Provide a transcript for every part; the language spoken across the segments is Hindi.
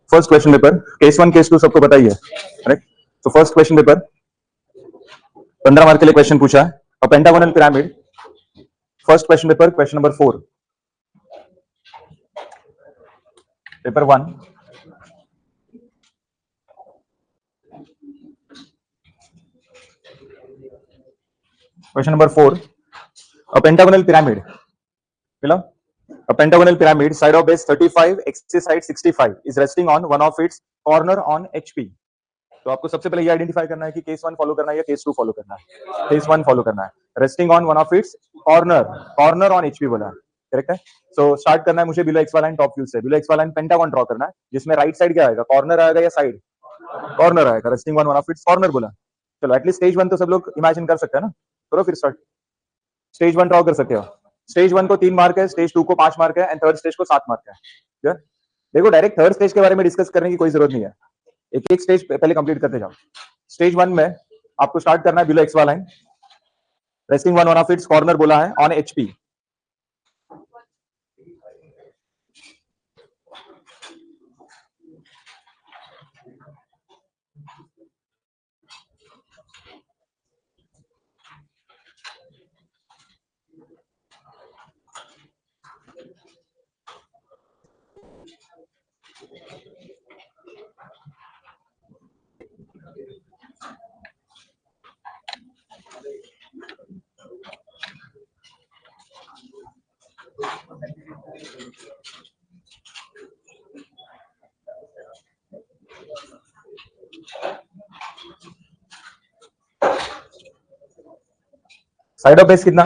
First question paper case 1 case 2 सबको पता ही है, राइट? तो फर्स्ट क्वेश्चन पेपर 15 मार्क के लिए क्वेश्चन पूछा है, a pentagonal pyramid. First question paper question number 4, paper 1। Question number 4, a pentagonal pyramid, बोला, a pentagonal pyramid side of base 35 axis side 65 is resting on one of its corner on HP। तो आपको सबसे पहले ये आइडेंटिफाई करना है कि केस 1 फॉलो करना है या केस 2 फॉलो करना है। केस 1 फॉलो करना है, resting on one of its corner on HP बोला है, करेक्ट है। सो स्टार्ट करना है मुझे बिलो एक्स वाला लाइन टॉप व्यू से, बिलो एक्स वाला लाइन पेंटागन ड्रॉ करना है जिसमें राइट साइड क्या आएगा, कॉर्नर आएगा या साइड, कॉर्नर आएगा, resting on one of its corner बोला। चलो एटलीस्ट स्टेज 1 तो सब लोग इमेजिन कर सकते हैं ना, करो फिर स्टार्ट। स्टेज 1 ड्रॉ कर सकते हो, स्टेज 1 को 3 मार्क है, स्टेज 2 को 5 मार्क है एंड थर्ड स्टेज को 7 मार्क है। देखो डायरेक्ट थर्ड स्टेज के बारे में डिस्कस करने की कोई जरूरत नहीं है, एक एक स्टेज पहले कंप्लीट करते जाओ। स्टेज 1 में आपको स्टार्ट करना है बिलो एक्स वाला line, resting one of its corner बोला है on HP. Side of base कितना,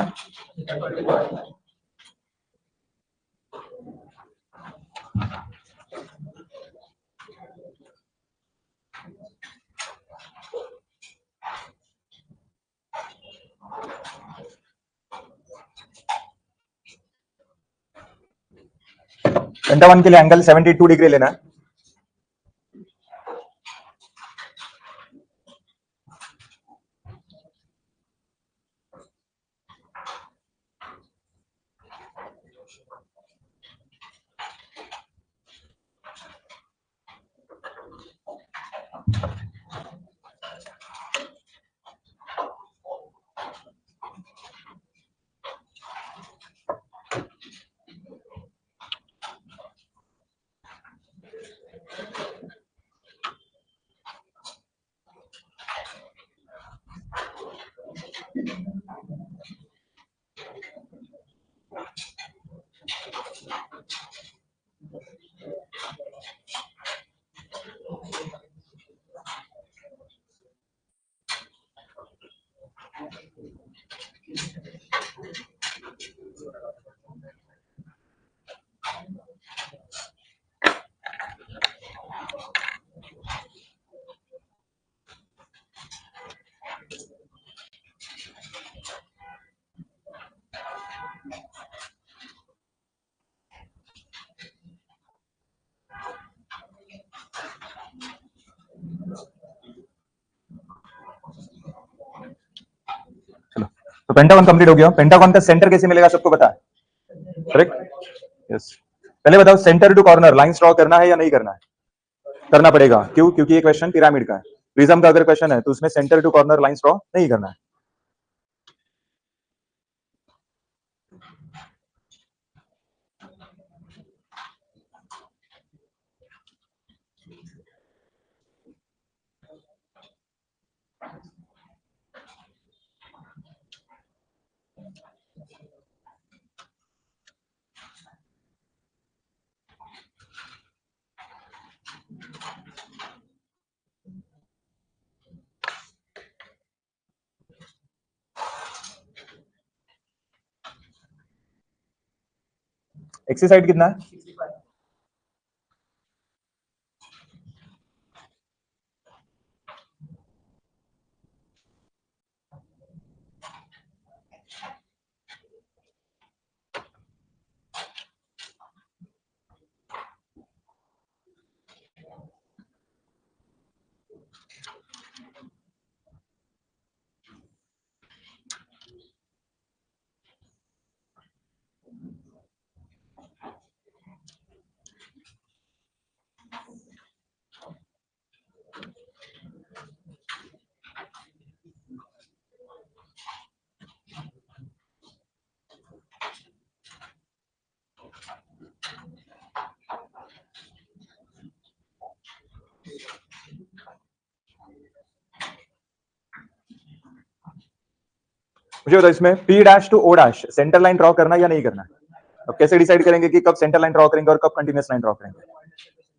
पेंटागन के लिए एंगल 72 डिग्री लेना है। चलो तो पेंटागन कंप्लीट हो गया। पेंटागन का सेंटर कैसे मिलेगा सबको पता है, करेक्ट? यस। पहले बताओ centre to corner line draw करना है या नहीं करना है? करना पड़ेगा, क्यों? क्योंकि ये क्वेश्चन पिरामिड का है। प्रिज्म का अगर क्वेश्चन है तो उसमें centre to corner line draw नहीं करना है। एक्सरसाइज कितना है? मुझे बताओ इसमें P dash to O dash centre line draw करना या नहीं करना है? अब कैसे डिसाइड करेंगे कि कब सेंटर लाइन ड्रॉ करेंगे और कब कंटिन्यूअस लाइन ड्रॉ करेंगे?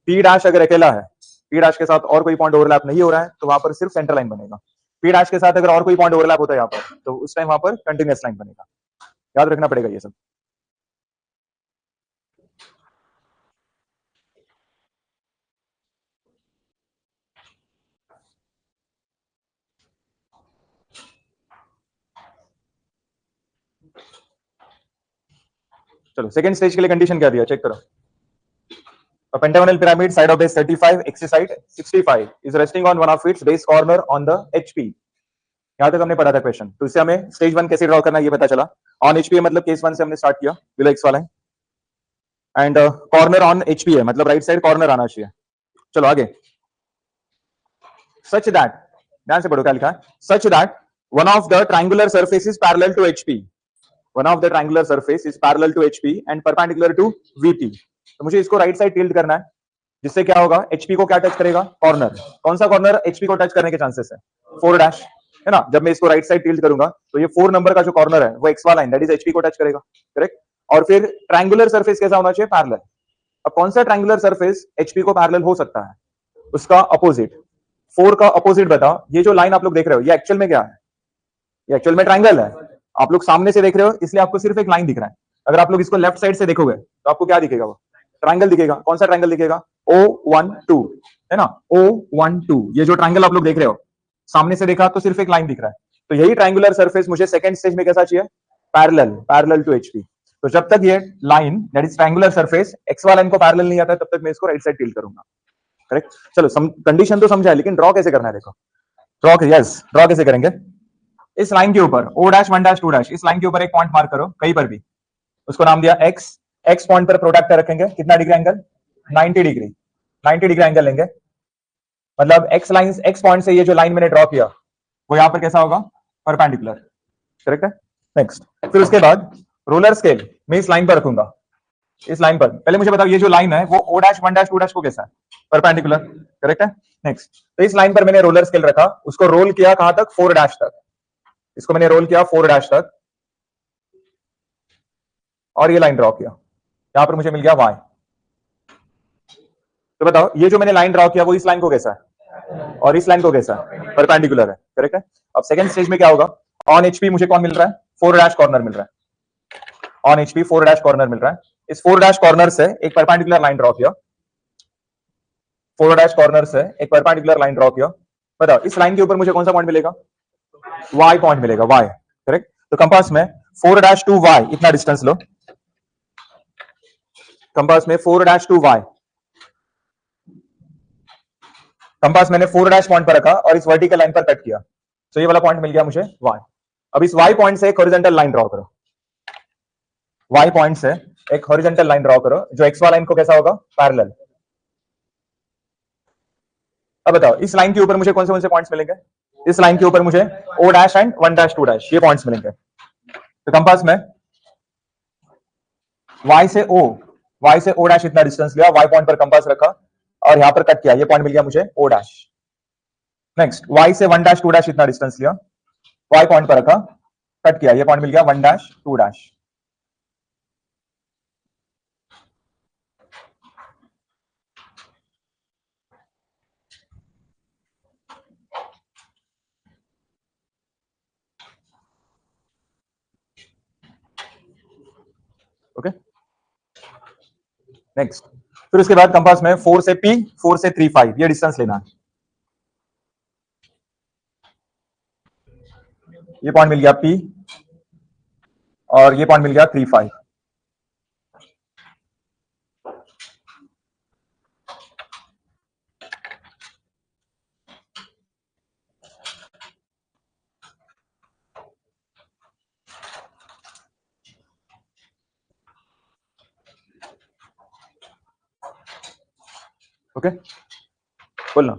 P डैश अगर अकेला है, P डैश के साथ और कोई पॉइंट ओवरलैप नहीं हो रहा है तो वहां पर सिर्फ सेंटर लाइन बनेगा। P डैश के साथ अगर और कोई पॉइंट ओवरलैप होता है यहाँ पर तो उस टाइम वहां पर कंटिन्यूअस लाइन बनेगा। याद रखना पड़ेगा ये सब। चलो सेकंड स्टेज के लिए कंडीशन क्या दिया चेक करो। A pentagonal pyramid side of base 35, axis side 65 is resting on one of its base corner on the HP. यहां तक हमने पढ़ा था क्वेश्चन, तो इससे हमें स्टेज 1 कैसे ड्रॉ करना है ये पता चला। ऑन एचपी मतलब केस 1 से हमने स्टार्ट किया, बिलो एक्स वाला है एंड कॉर्नर ऑन एचपी है मतलब राइट साइड कॉर्नर आना चाहिए। चलो आगे। सच दैट, ध्यान से पढ़ो क्या लिखा है, such that one of the triangular surface is parallel to HP, one of the triangular surface is parallel to HP and perpendicular to VP. तो मुझे इसको राइट साइड टिल्ट करना है, जिससे क्या होगा, एचपी को क्या टच करेगा, कॉर्नर। कौन सा कॉर्नर एचपी को टच करने के चांसेस है, 4 डैश है ना। जब मैं इसको राइट साइड टिल्ट करूंगा तो ये 4 नंबर का जो कॉर्नर है वो एक्स वाला लाइन दैट इज एचपी को टच करेगा, करेक्ट। और फिर ट्रायंगुलर सरफेस कैसा होना चाहिए, पैरेलल। अब कौन सा ट्रायंगुलर सरफेस एचपी को पैरेलल हो सकता है, उसका अपोजिट। 4 का अपोजिट बताओ। ये जो लाइन आप लोग देख रहे हो ये एक्चुअल में क्या है, ये एक्चुअल में ट्रायंगल है। आप लोग सामने से देख रहे हो इसलिए आपको सिर्फ एक लाइन दिख रहा है। अगर आप लोग इसको लेफ्ट साइड से देखोगे तो आपको क्या दिखेगा, वो ट्रायंगल दिखेगा। कौन सा ट्रायंगल दिखेगा, O12 है ना, O12। ये जो ट्रायंगल आप लोग देख रहे हो सामने से देखा तो सिर्फ एक लाइन दिख रहा है। तो यही ट्रायंगुलर सरफेस मुझे सेकंड स्टेज में कैसा चाहिए, पैरेलल, पैरेलल टू एचपी। तो जब तक ये line that is triangular surface x वाला लाइन को पैरेलल नहीं आता तब तक मैं इसको राइट साइड टिल्ट करूंगा, करेक्ट। चलो कंडीशन तो समझा है, लेकिन ड्रॉ कैसे करना है देखो। ड्रॉ ड्रॉ कैसे करेंगे, इस लाइन के ऊपर O डैश 1 डैश 2 डैश, इस लाइन के ऊपर एक पॉइंट मार्क करो कहीं पर भी, उसको नाम दिया एक्स। एक्स पॉइंट पर प्रोडक्ट रखेंगे, कितना degree angle, 90 degree, 90 degree angle लेंगे। मतलब एक्स लाइन, एक्स पॉइंट से ये जो लाइन मैंने ड्रॉ किया वो यहां पर कैसा होगा, परपेंडिकुलर, करेक्ट है। नेक्स्ट, फिर उसके बाद रोलर स्केल मैं इस लाइन पर रखूंगा, इस लाइन पर। पहले मुझे बताओ ये जो लाइन है वो O डैश 1 डैश 2 डैश को कैसा है, परपेंडिकुलर, करेक्ट है। नेक्स्ट, तो इस लाइन पर मैंने रोलर स्केल रखा, उसको रोल किया कहां तक, 4 डैश तक। इसको मैंने रोल किया 4 डैश तक और ये लाइन ड्रॉ किया, यहां पर मुझे मिल गया y। तो बताओ ये जो मैंने लाइन ड्रॉ किया वो इस लाइन को कैसा है और इस लाइन को कैसा है, परपेंडिकुलर है, करेक्ट है। अब सेकंड स्टेज में क्या होगा, ऑन एचपी मुझे कौन मिल रहा है, 4 डैश कॉर्नर मिल रहा है। ऑन एचपी 4 डैश कॉर्नर मिल रहा है। इस 4 डैश कॉर्नर से एक परपेंडिकुलर लाइन ड्रॉ किया, 4 डैश कॉर्नर से एक परपेंडिकुलर लाइन ड्रॉ किया। बताओ इस लाइन के ऊपर मुझे कौन सा पॉइंट मिलेगा, y पॉइंट मिलेगा, y, करेक्ट। तो कंपास में 4 डैश टू y इतना डिस्टेंस लो, कंपास में 4 डैश टू y, कंपास मैंने 4 डैश पॉइंट पर रखा और इस वर्टिकल लाइन पर कट किया, तो ये वाला पॉइंट मिल गया मुझे y। अब इस y पॉइंट से एक हॉरिजॉन्टल लाइन ड्रॉ करो, y पॉइंट से एक हॉरिजॉन्टल लाइन ड्रॉ करो जो x वाला लाइन को कैसा होगा, पैरेलल। अब बताओ इस लाइन के ऊपर मुझे कौन से पॉइंट्स मिलेंगे, इस लाइन के ऊपर मुझे O dash and 1 dash 2 dash ये पॉइंट्स मिलेंगे। तो कंपास में y से O डैश इतना डिस्टेंस लिया, y पॉइंट पर कंपास रखा और यहां पर कट किया, ये पॉइंट मिल गया मुझे O डैश। नेक्स्ट, y से 1 डैश 2 डैश इतना डिस्टेंस लिया, y पॉइंट पर रखा, कट किया, ये पॉइंट मिल गया 1 डैश 2 डैश। ओके, नेक्स्ट, फिर उसके बाद कंपास में 4 से P, 4 से 3 5 ये डिस्टेंस लेना है। ये पॉइंट मिल गया P और ये पॉइंट मिल गया 3 5। ओके, बोलना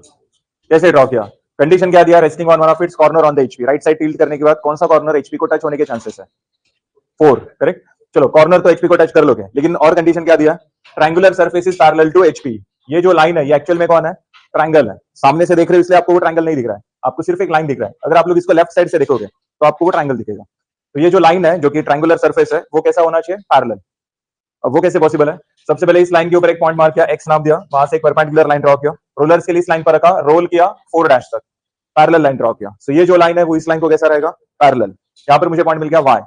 कैसे ड्रॉ किया, कंडीशन क्या दिया, resting on one of its corner on the HP. Right side tilt करने के बाद कौन सा कॉर्नर एचपी को टच होने के चांसेस है, 4, करेक्ट। चलो कॉर्नर तो एचपी को टच कर लोगे, लेकिन और कंडीशन क्या दिया, triangular surface is parallel to HP. ये जो लाइन है ये एक्चुअल में कौन है, ट्रायंगल है। सामने से देख रहे हो इसलिए आपको वो ट्रायंगल नहीं दिख रहा है, आपको सिर्फ एक लाइन दिख रहा है। अगर आप लोग इसको लेफ्ट साइड से देखोगे तो आपको वो ट्रायंगल दिखेगा। तो ये जो लाइन है जो कि ट्रायंगुलर सरफेस है वो कैसा होना चाहिए, पैरेलल। अब वो कैसे पॉसिबल है, सबसे पहले इस लाइन के ऊपर एक पॉइंट मार्क किया, एक्स नाम दिया, वहां से एक परपेंडिकुलर लाइन ड्रॉ किया, रोलर्स के लिए इस लाइन पर रखा, रोल किया 4 डैश तक, पैरेलल लाइन ड्रॉ किया। सो ये जो लाइन है वो इस लाइन को कैसा रहेगा, पैरेलल। यहाँ पर मुझे पॉइंट मिल गया वाई।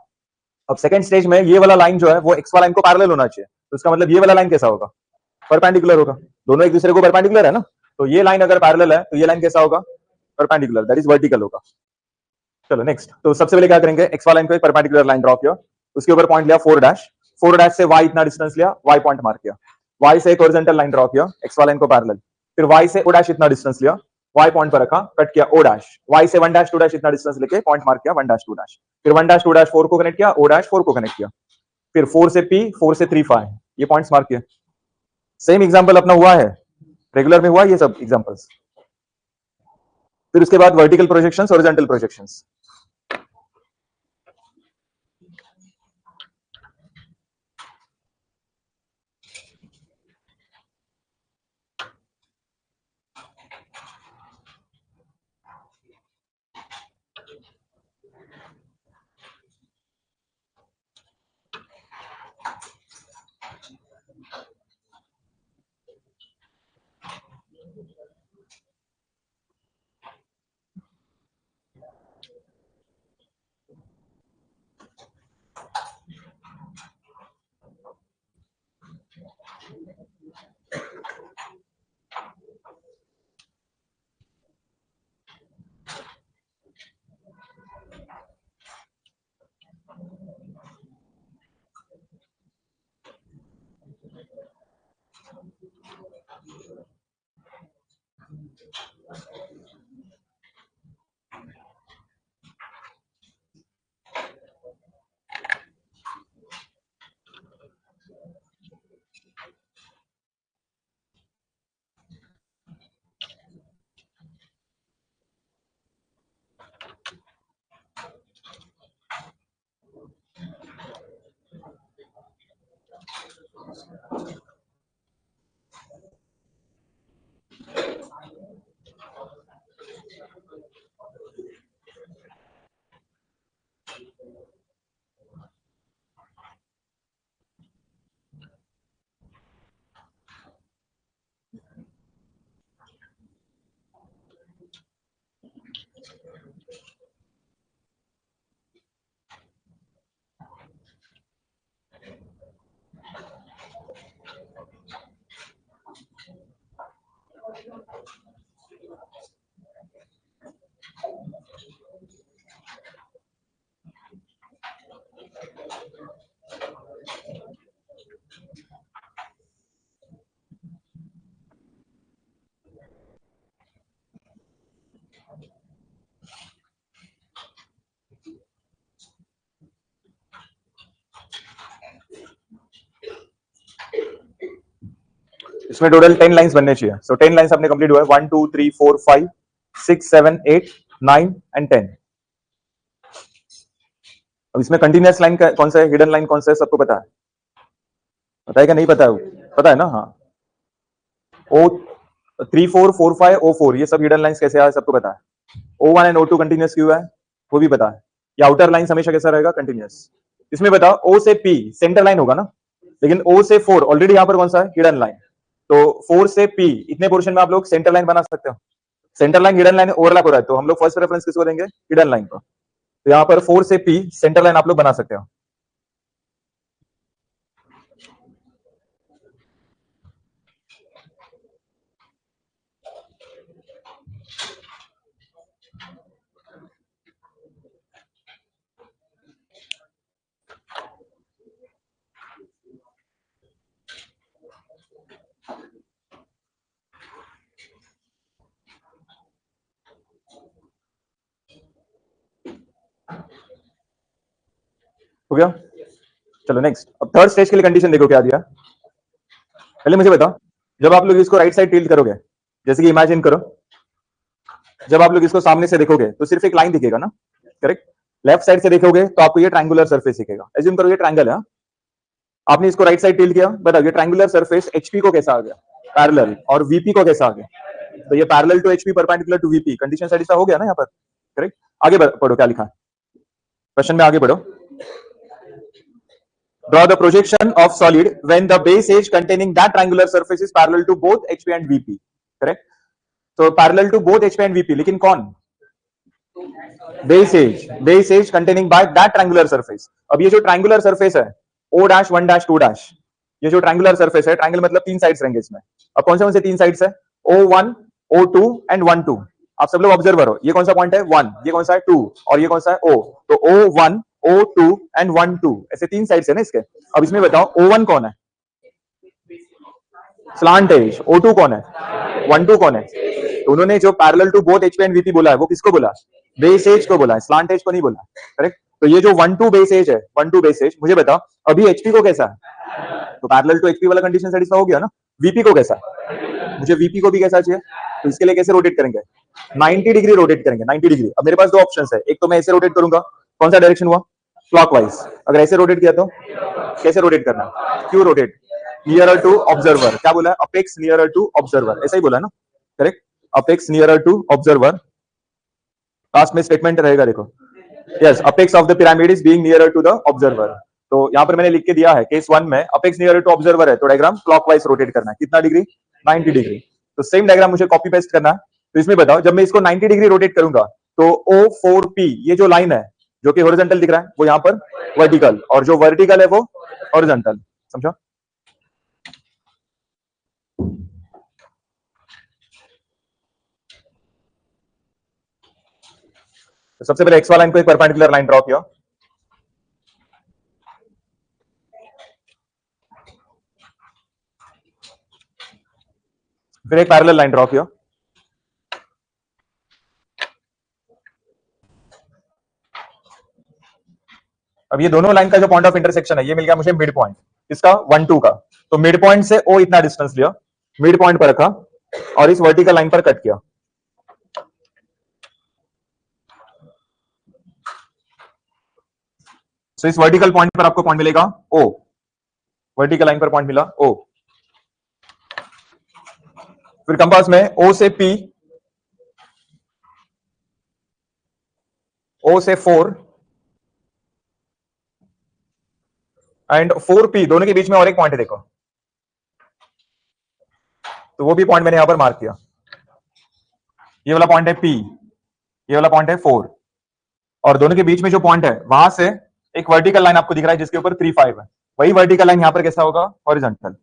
अब सेकंड स्टेज में ये वाला लाइन जो है वो एक्स वाला लाइन को पैरेलल होना चाहिए, तो इसका मतलब ये वाला लाइन कैसा होगा, परपेंडिकुलर होगा, दोनों एक दूसरे को परपेंडिकुलर है ना। तो ये लाइन अगर पैरेलल है तो ये लाइन कैसा होगा, परपेंडिकुलर, दैट इज वर्टिकल होगा। चलो नेक्स्ट, तो सबसे पहले क्या करेंगे, एक्स वाला लाइन को एक परपेंडिकुलर लाइन ड्रॉ किया, उसके ऊपर पॉइंट लिया 4 डैश, 4 डैश से वाई इतना डिस्टेंस लिया, वाई पॉइंट मार्क किया, वाई से एक हॉरिजॉन्टल लाइन ड्रॉ किया एक्स वाला लाइन को पैरेलल, फिर वाई से ओ डैश इतना डिस्टेंस लिया, वाई पॉइंट पर रखा, कट किया ओ डैश, वाई से 1 डैश 2 डैश इतना डिस्टेंस लेके पॉइंट मार्क किया 1 डैश 2 डैश, फिर 1 डैश 2 डैश 4 को कनेक्ट किया, ओ डैश 4 को कनेक्ट किया, फिर 4 से पी, 4 से 3 5, ये पॉइंट्स मार्क किए। सेम एग्जांपल अपना हुआ है, रेगुलर में हुआ ये सब एग्जांपल्स। फिर उसके बाद वर्टिकल प्रोजेक्शंस, हॉरिजॉन्टल प्रोजेक्शंस। इसमें टोटल 10 लाइंस बनने चाहिए। सो 10 लाइंस अपने कंप्लीट हुआ है, 1 2 3 4 5 6 7 8 9 एंड 10। अब इसमें कंटिन्यूअस लाइन कौन सा है, हिडन लाइन कौन सा है, सबको पता है, पता है क्या नहीं पता है, पता है ना। हाँ, ओ 3 4 4 5 O 4 ये सब हिडन लाइंस कैसे आए सबको पता है। O1 एंड O2 कंटिन्यूअस क्यों है वो भी पता है। ये आउटर लाइन हमेशा कैसा रहेगा, कंटिन्यूअस। इसमें बताओ O से P सेंटर लाइन होगा ना, लेकिन O से 4 ऑलरेडी यहाँ पर कौन सा है, हिडन लाइन। तो 4 से P इतने पोर्शन में आप लोग सेंटर लाइन बना सकते हो। Centre line hidden line overlap हो रहा है तो हम लोग फर्स्ट रेफरेंस किसको देंगे, हिडन लाइन को। तो यहाँ पर 4 से P सेंटर लाइन आप लोग बना सकते हो। हो गया, चलो नेक्स्ट। अब थर्ड स्टेज के लिए कंडीशन देखो क्या दिया। पहले मुझे बताओ, जब आप लोग इसको राइट साइड टिल्ट करोगे, जैसे कि इमेजिन करो जब आप लोग इसको सामने से देखोगे तो सिर्फ एक लाइन दिखेगा ना, करेक्ट। लेफ्ट साइड से देखोगे तो आपको ये ट्रायंगुलर सरफेस दिखेगा। एज्यूम करो ये ट्रायंगल है, आपने इसको राइट साइड टिल्ट किया, बताओ ये ट्रायंगुलर सरफेस एचपी को कैसा आ गया, पैरेलल, और वीपी को कैसा आ गया, तो ये parallel to HP perpendicular to VP, condition satisfy हो गया ना यहाँ पर, करेक्ट। आगे पढ़ो क्या लिखा है क्वेश्चन में, आगे बढ़ो। Draw the projection of solid when the base edge containing that triangular surface is parallel to both HP and VP. Correct? So parallel to both HP and VP. लेकिन कौन? Base edge containing by that triangular surface. अब ये जो triangular surface है, O dash 1 dash 2 dash, ये जो triangular surface है, triangle मतलब तीन sides रहेंगे इसमें. अब कौन से तीन sides है? O1, O2 and 1 2. आप सब लोग ऑब्जर्वर हो. ये कौन सा पॉइंट है? 1, ये कौन सा है? 2 और ये कौन सा है? O. तो O1, O2 and 1 2 ऐसे तीन साइड्स है ना इसके. अब इसमें बताओ O1 कौन है? Slant as. O2 कौन है? 1 2 कौन है? तो उन्होंने जो parallel to both HP and VP बोला है वो किसको बोला? बेस एज को बोला है, स्लांट एज को नहीं बोला. करेक्ट. तो ये जो 1 2 बेस एज है, 1 2 बेस एज, मुझे बताओ अभी एचपी को कैसा है? तो पैरेलल टू एचपी वाला कंडीशन सेटिस्फाई हो गया ना. वीपी को कैसा? मुझे वीपी को भी कैसा चाहिए. तो इसके लिए कैसे रोटेट करेंगे? 90 डिग्री रोटेट करेंगे. 90 डिग्री. अब मेरे पास दो ऑप्शंस है. एक तो मैं ऐसे रोटेट करूंगा. कौन सा डायरेक्शन हुआ? क्लॉकवाइज. अगर ऐसे रोटेट किया तो कैसे रोटेट करना? क्यों रोटेट? Nearer to observer. क्या बोला है? Apex nearer to observer. ऐसा ही बोला है ना. Correct. Apex nearer to observer. Last में स्टेटमेंट रहेगा देखो. Yes, apex of the pyramid is being nearer to the observer. तो यहां पर मैंने लिख के दिया है केस 1 में अपेक्स नियरर टू ऑब्जर्वर है तो डायग्राम क्लॉकवाइज रोटेट करना है. कितना डिग्री? 90 डिग्री. तो सेम डायग्राम मुझे कॉपी पेस्ट करना है. तो इसमें बताओ जब मैं इसको 90 डिग्री रोटेट करूंगा तो O4P ये जो लाइन है जो कि हॉरिजॉन्टल दिख रहा है वो यहां पर वर्टिकल, और जो वर्टिकल है वो हॉरिजॉन्टल. समझो. तो सबसे पहले एक्स वाला लाइन को एक परपेंडिकुलर लाइन ड्रॉ किया. फिर एक पैरेलल लाइन ड्रॉ किया. अब ये दोनों लाइन का जो पॉइंट ऑफ इंटरसेक्शन है ये मिल गया मुझे मिड पॉइंट. इसका 1 2 का. तो मिड पॉइंट से O इतना डिस्टेंस लिया, मिड पॉइंट पर रखा और इस वर्टिकल लाइन पर कट किया. तो इस वर्टिकल पॉइंट पर आपको पॉइंट मिलेगा O. वर्टिकल लाइन पर पॉइंट मिला O. फिर कंपास में O से P, O से 4 एंड 4P दोनों के बीच में और एक पॉइंट है देखो. तो वो भी पॉइंट मैंने यहां पर मार्क किया. ये वाला पॉइंट है P, ये वाला पॉइंट है 4 और दोनों के बीच में जो पॉइंट है वहां से एक वर्टिकल लाइन आपको दिख रहा है जिसके ऊपर 3 5 है. वही वर्टिकल लाइन यहां पर कैसा होगा? हॉरिजॉन्टल.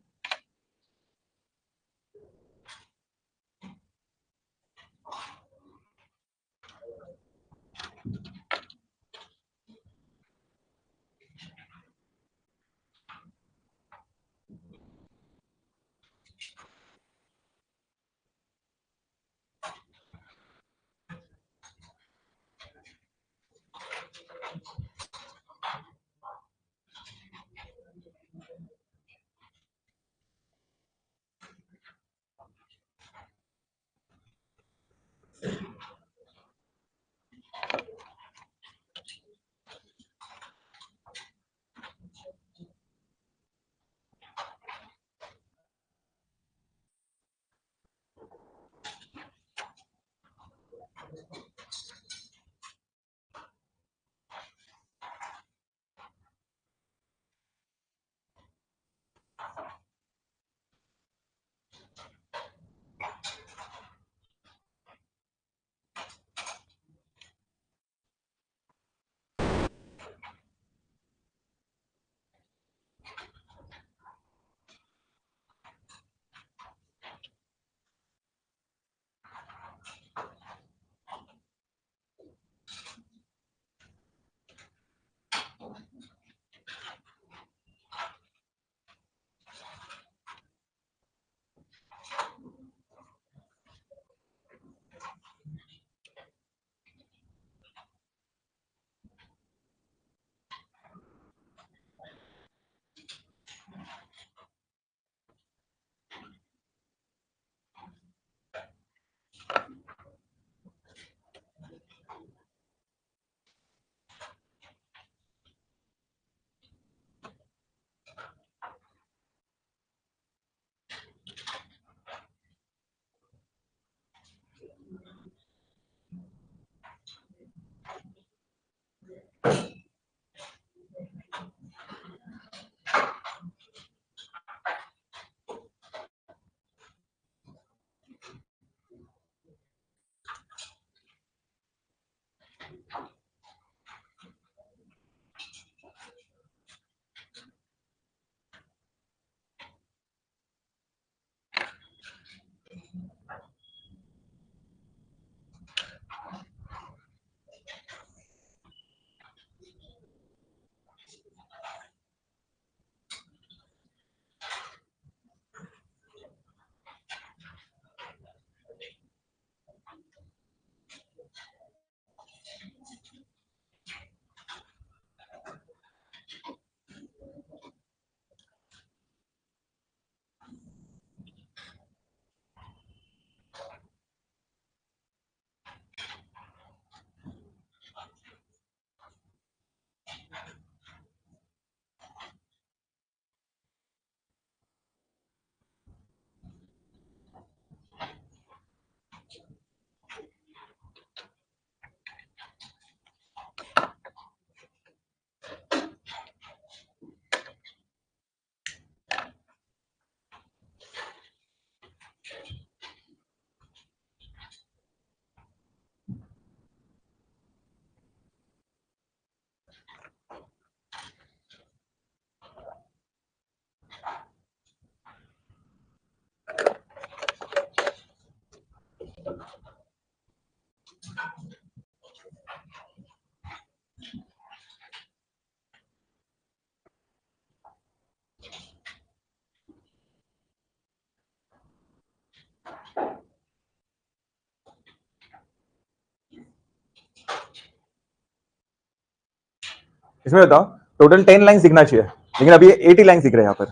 इसमें बताओ टोटल 10 लाइंस दिखना चाहिए, लेकिन अभी 80 लाइंस दिख रहे हैं यहाँ पर।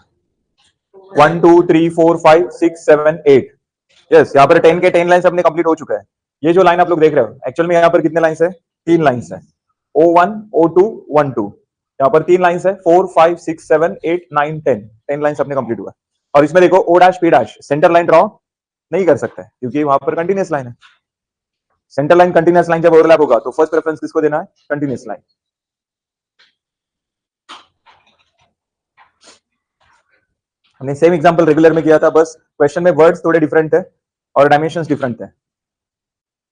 1 2 3 4 5 6 7 8, यस यहाँ पर 10 के 10 लाइंस अपने कंप्लीट हो चुका है। ये जो लाइन आप लोग देख रहे हो एक्चुअल में यहाँ पर कितने लाइंस है? 3 लाइंस है, O1 O2 1 2, यहाँ पर 3 लाइंस है, 4 5 6 7 8 9 10, 10 लाइंस अपने कंप्लीट हुआ है। और इसमें देखो O dash P dash centre line draw नहीं कर सकते क्योंकि वहां पर कंटिन्यूस लाइन है। सेंटर लाइन कंटिन्यूस लाइन जब ओवरलैप होगा तो फर्स्ट प्रेफरेंस किसको देना है? Continuous line. हमने सेम एग्जांपल रेगुलर में किया था, बस क्वेश्चन में वर्ड्स थोड़े डिफरेंट है और डायमेंशंस डिफरेंट है।